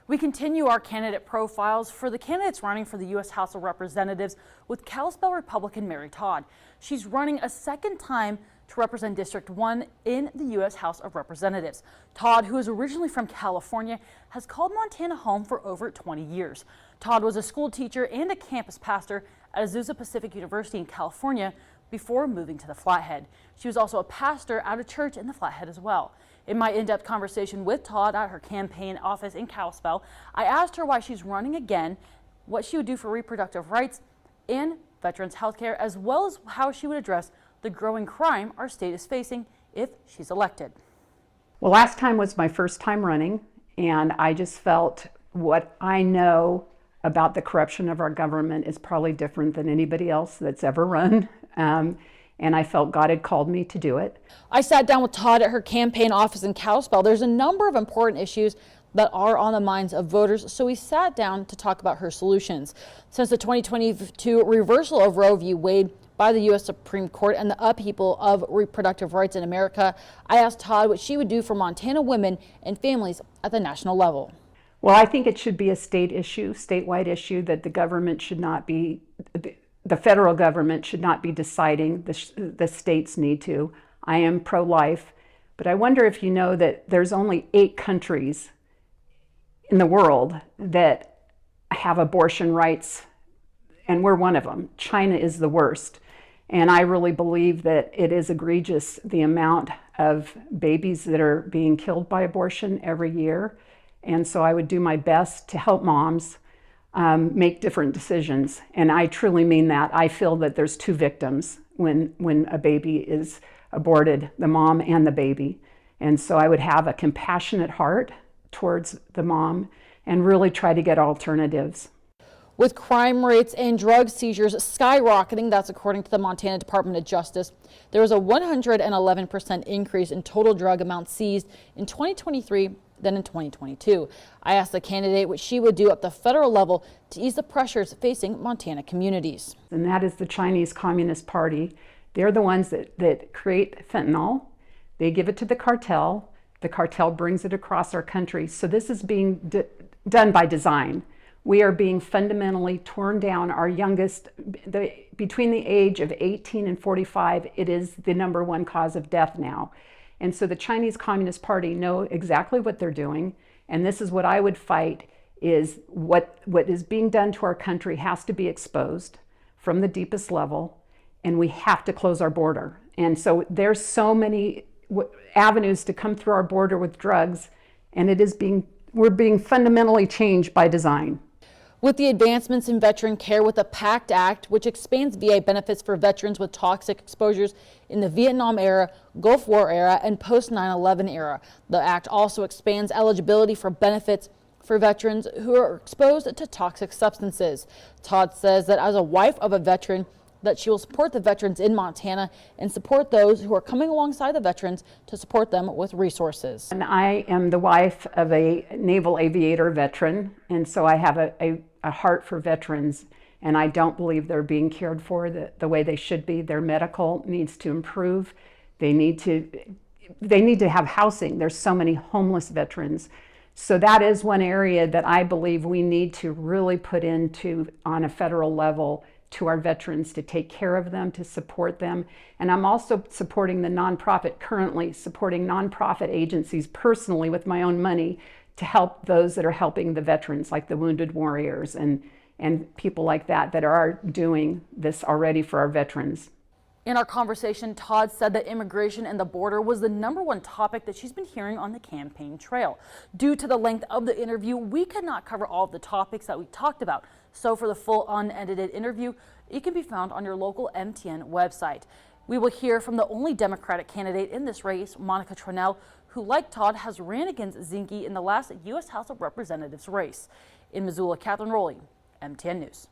We continue our candidate profiles for the candidates running for the U.S. House of Representatives with Kalispell Republican Mary Todd. She's running a second time to represent District 1 in the U.S. House of Representatives. Todd, who is originally from California, has called Montana home for over 20 years. Todd was a school teacher and a campus pastor at Azusa Pacific University in California before moving to the Flathead. She was also a pastor at a church in the Flathead as well. In my in-depth conversation with Todd at her campaign office in Kalispell, I asked her why she's running again, what she would do for reproductive rights and veterans health care, as well as how she would address the growing crime our state is facing if she's elected. Well, last time was my first time running, and I just felt what I know about the corruption of our government is probably different than anybody else that's ever run. And I felt God had called me to do it. I sat down with Todd at her campaign office in Kalispell. There's a number of important issues that are on the minds of voters, so we sat down to talk about her solutions. Since the 2022 reversal of Roe v. Wade by the U.S. Supreme Court and the upheaval of reproductive rights in America, I asked Todd what she would do for Montana women and families at the national level. Well, I think it should be a state issue, statewide issue, that the government should not be, the federal government should not be deciding, the states need to. I am pro-life, but I wonder if you know that there's only 8 countries in the world that have abortion rights, and we're one of them. China is the worst. And I really believe that it is egregious, the amount of babies that are being killed by abortion every year. And so I would do my best to help moms make different decisions. And I truly mean that. I feel that there's 2 victims when a baby is aborted, the mom and the baby. And so I would have a compassionate heart towards the mom and really try to get alternatives. With crime rates and drug seizures skyrocketing, that's according to the Montana Department of Justice, there was a 111% increase in total drug amounts seized in 2023 than in 2022. I asked the candidate what she would do at the federal level to ease the pressures facing Montana communities. And that is the Chinese Communist Party. They're the ones that create fentanyl. They give it to the cartel. The cartel brings it across our country. So this is being done by design. We are being fundamentally torn down. Our youngest, between the age of 18 and 45, it is the #1 cause of death now. And so the Chinese Communist Party know exactly what they're doing. And this is what I would fight, is what is being done to our country has to be exposed from the deepest level, and we have to close our border. And so there's so many avenues to come through our border with drugs, and we're being fundamentally changed by design. With the advancements in veteran care with the PACT Act, which expands VA benefits for veterans with toxic exposures in the Vietnam era, Gulf War era, and post 9/11 era. The act also expands eligibility for benefits for veterans who are exposed to toxic substances. Todd says that as a wife of a veteran, that she will support the veterans in Montana and support those who are coming alongside the veterans to support them with resources. And I am the wife of a naval aviator veteran, and so I have a heart for veterans, and I don't believe they're being cared for the way they should be. Their medical needs to improve. They need to have housing. There's so many homeless veterans. So that is one area that I believe we need to really put into on a federal level to our veterans, to take care of them, to support them. And I'm also supporting the nonprofit, currently supporting nonprofit agencies personally with my own money to help those that are helping the veterans, like the Wounded Warriors and people like that are doing this already for our veterans. In our conversation, Todd said that immigration and the border was the #1 topic that she's been hearing on the campaign trail. Due to the length of the interview, we could not cover all of the topics that we talked about. So for the full unedited interview, it can be found on your local MTN website. We will hear from the only Democratic candidate in this race, Monica Tronell, who, like Todd, has ran against Zinke in the last U.S. House of Representatives race. In Missoula, Catherine Rowley, MTN News.